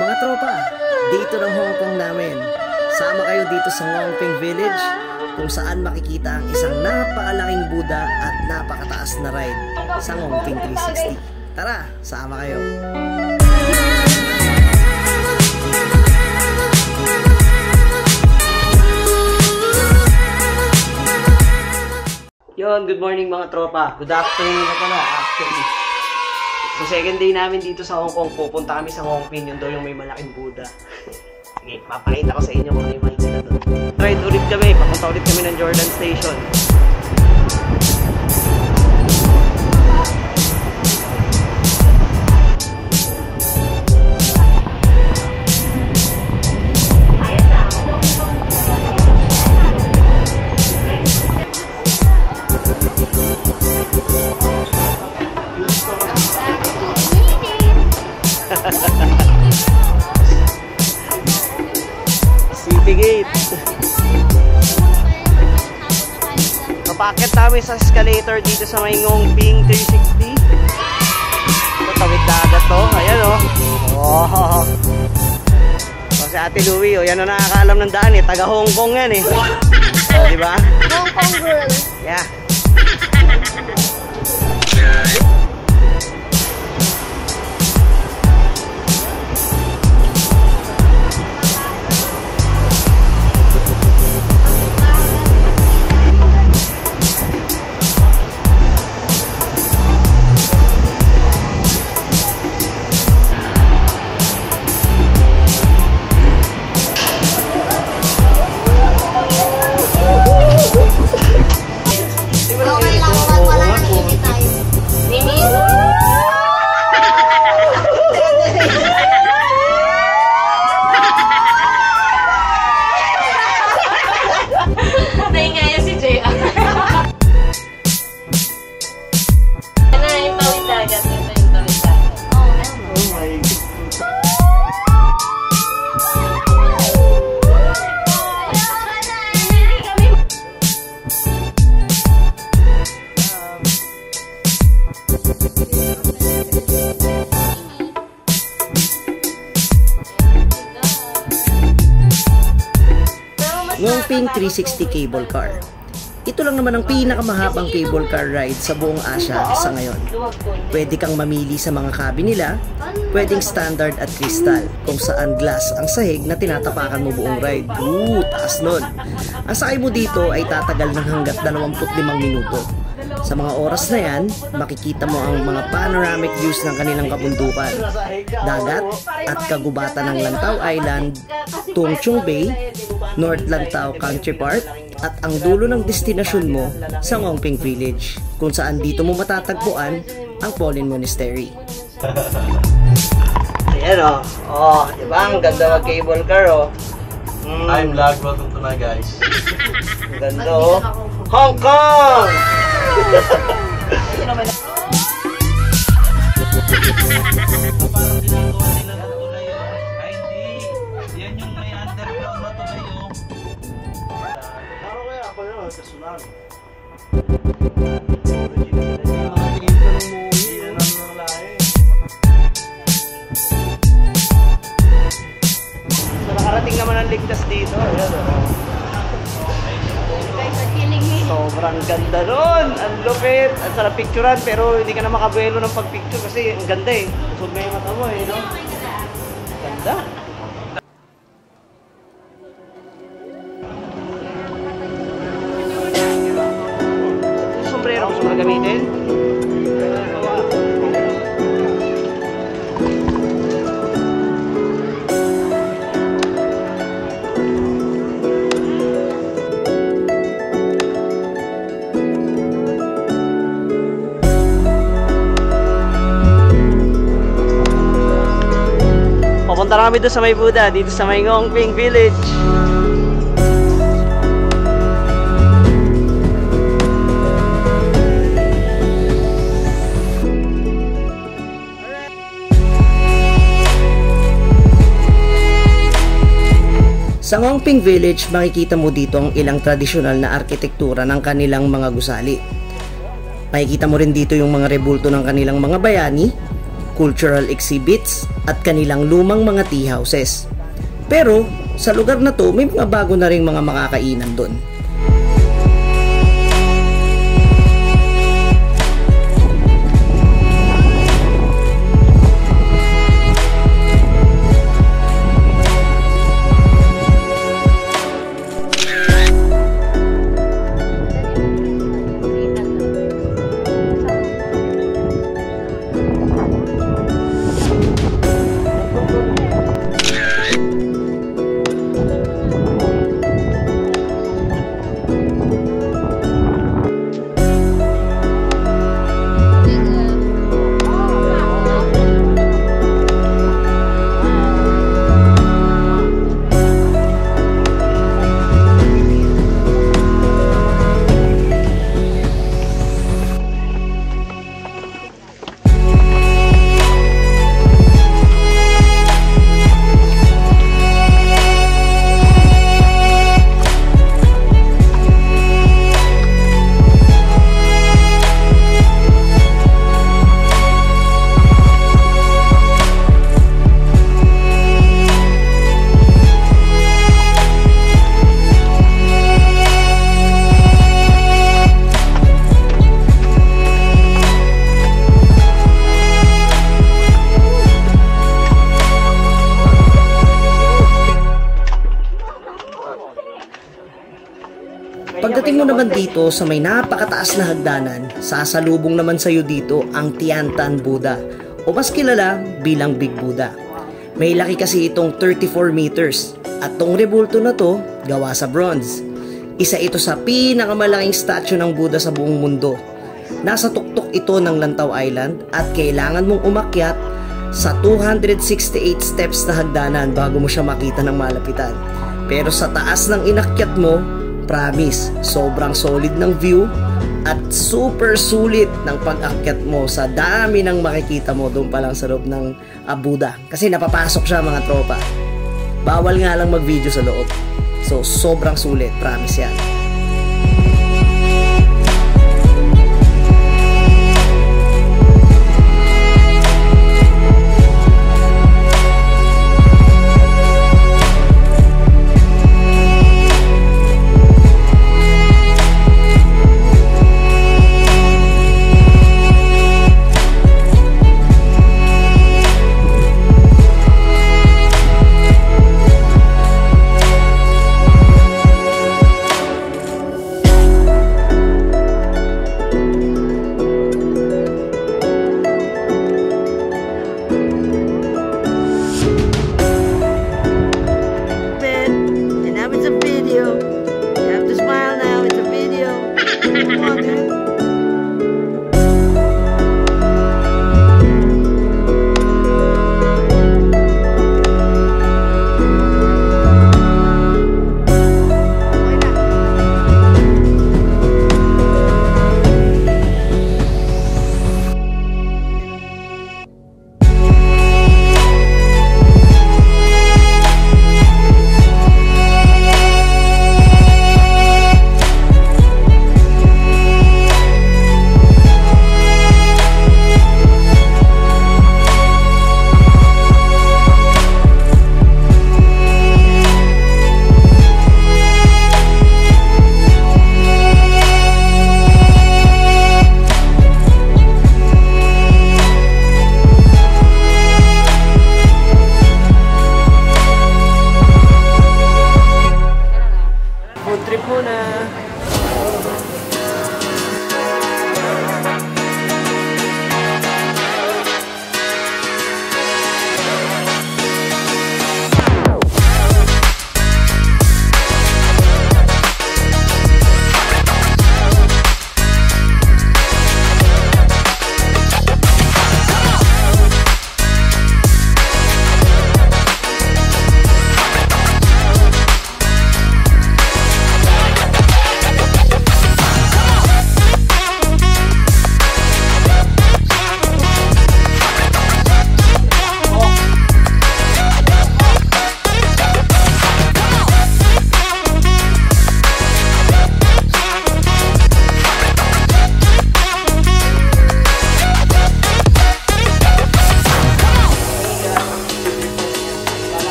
Mga tropa, dito ng Hong Kong namin. Sama kayo dito sa Ngongping Village kung saan makikita ang isang napakalaking Buddha at napakataas na ride sa Ngongping 360. Tara, sama kayo. Yon, good morning mga tropa. Good afternoon na pala actually. So second day namin dito sa Hong Kong, pupunta kami sa Ngongping, yun daw yung may malaking Buddha. Sige, papakita ko sa inyo kung ano yung makikita doon. Ride ulit kami, papunta ulit kami ng Jordan Station. City Gate. Papakit namin sa escalator dito sa may Ngongping 360. Ito, tawid dagat to. Ayan o. Oh. So, si Ate Louie, oh, yan o nakakaalam ng daan eh. Taga Hong Kong yan eh. Oh, diba? Hong Kong girl. Yeah. Ngongping 360 cable car. Ito lang naman ang pinakamahabang cable car ride sa buong Asia sa ngayon. Pwede kang mamili sa mga cabin nila, pwedeng standard at crystal, kung saan glass ang sahig na tinatapakan mo buong ride. Taas nun. Ang sakay mo dito ay tatagal ng hanggat 25 minuto. Sa mga oras na yan, makikita mo ang mga panoramic views ng kanilang kabundukan, dagat at kagubatan ng Lantau Island, Tung Chung Bay, North Lantau Country Park, at ang dulo ng destinasyon mo sa Ngongping Village, kung saan dito mo matatagpuan ang Polin Monastery. Ayan o. Oh, diba? Ang ganda mag-cable car o. I'm Lag, welcome to my guys. Ang ganda o. Hong Kong! Nakarating naman ang ligtas dito. Sobrang ganda nun. Ang lupit. Ang sarap picturean, pero hindi ka na makabuelo ng pagpicture kasi ang ganda eh. Usog na yung mata mo eh, no? Ganda. Sombrero gusto mo na gamitin? Papunta na kami doon sa may Buddha, dito sa may Ngongping Village. Sa Ngongping Village, makikita mo dito ang ilang tradisyonal na arkitektura ng kanilang mga gusali. Makikita mo rin dito yung mga rebulto ng kanilang mga bayani, cultural exhibits at kanilang lumang mga tea houses. Pero sa lugar na to may mga bago na ring mga makakainan doon. Pagdating mo naman dito sa may napakataas na hagdanan, sasalubong naman sa iyo dito ang Tiantan Buddha o mas kilala bilang Big Buddha. May laki kasi itong 34 meters at tong rebulto na to gawa sa bronze. Isa ito sa pinakamalaking statue ng Buddha sa buong mundo. Nasa tuktok ito ng Lantau Island at kailangan mong umakyat sa 268 steps na hagdanan bago mo siya makita ng malapitan. Pero sa taas ng inakyat mo, promise, sobrang solid ng view at super sulit ng pag-akyat mo sa dami ng makikita mo doon pa lang sa loob ng Buddha. Kasi napapasok siya mga tropa. Bawal nga lang mag-video sa loob. So, sobrang sulit, promise yan.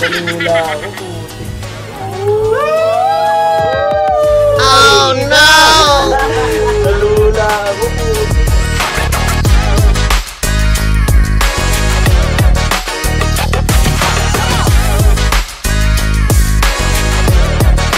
Nalula ako, puti. Oh no! Nalula ako, puti.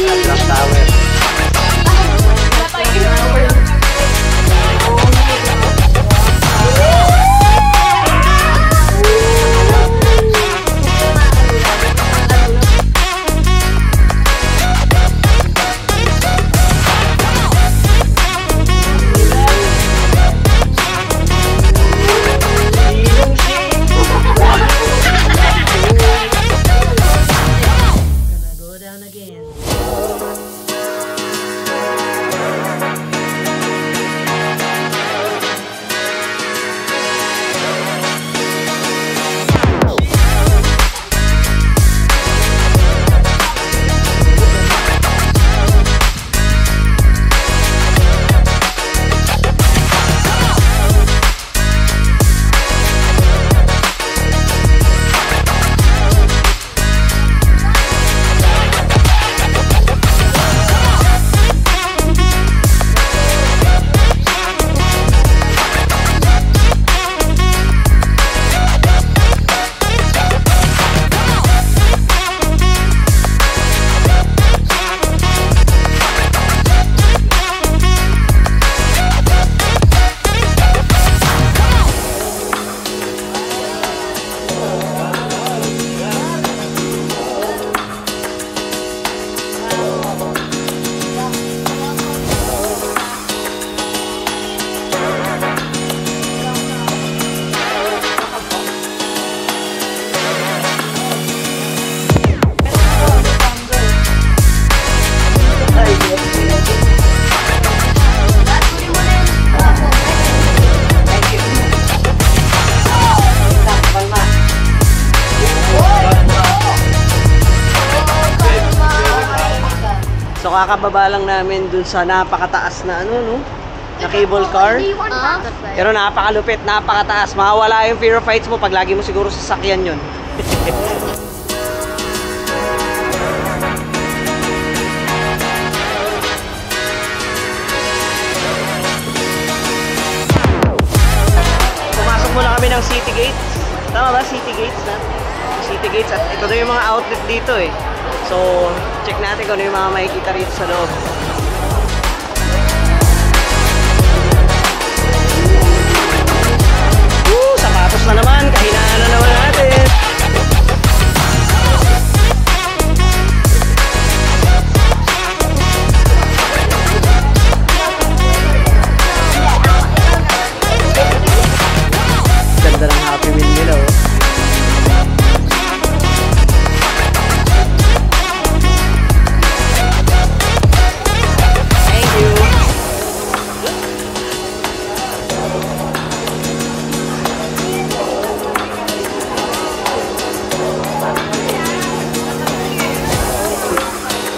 Atlas Tower. So kakababa lang namin dun sa napakataas na na cable car. Pero napakalupit, napakataas. Mawawala yung fear of heights mo pag lagi mo siguro sasakyan yun. Pumasok muna kami ng City Gates. Tama ba? City Gates na? City Gates. At ito na yung mga outlet dito eh. So, check natin kung ano yung mga makikita rito sa loob. Sapatos na naman, kahinaan na naman natin. Ganda ng Happy Meal nila oh.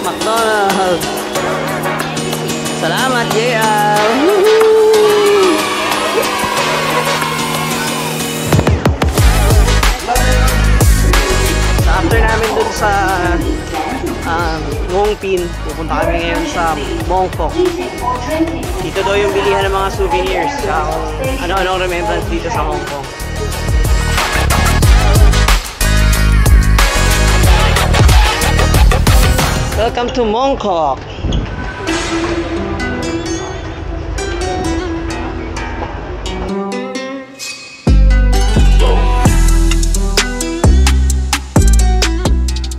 McDonald's. Salamat, JL. So after namin dun sa Ngongpin, pupunta kami ngayon sa Mongkok. Dito daw yung bilihan ng mga souvenirs. Ano-ano remembrance dito sa Hong Kong. Welcome to Mongkok.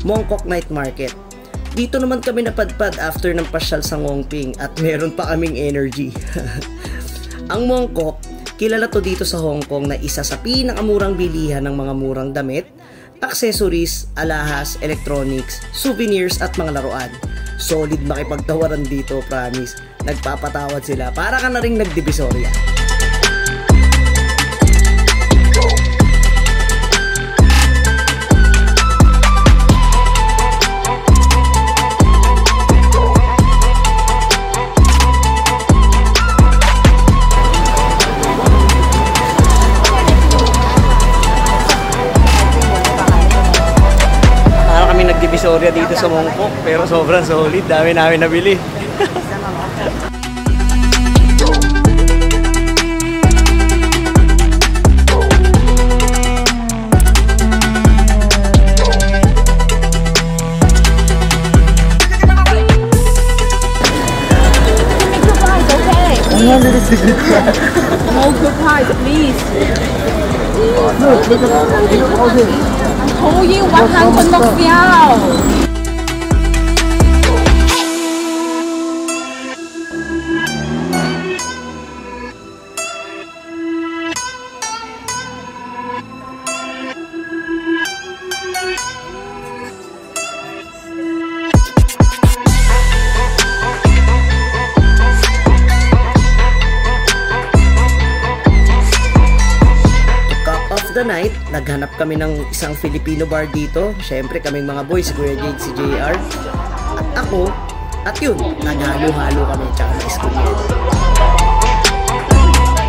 Mongkok Night Market. Dito naman kami napadpad after ng pasyal sa Ngongping at meron pa kaming energy. Ang Mongkok, kilala to dito sa Hong Kong na isa sa pinakamurang bilihan ng mga murang damit, accessories, alahas, electronics, souvenirs at mga laruan. Solid makipagtawaran dito, promise. Nagpapatawad sila para ka na ring nagdivisoria. Divisoria dito sa Mongkok, pero sobrang solid. Dami namin nabili. No good price, please. Look at all this. I told you 100 mốc phiếu. The night, naghanap kami ng isang Filipino bar dito. Siyempre, kaming mga boys, si Kuya Jade, si JR, at ako, at yun, naghalo-halo kami, tsaka na eskulier.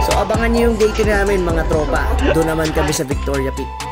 So, abangan nyo yung date namin, mga tropa. Doon naman kami sa Victoria Peak.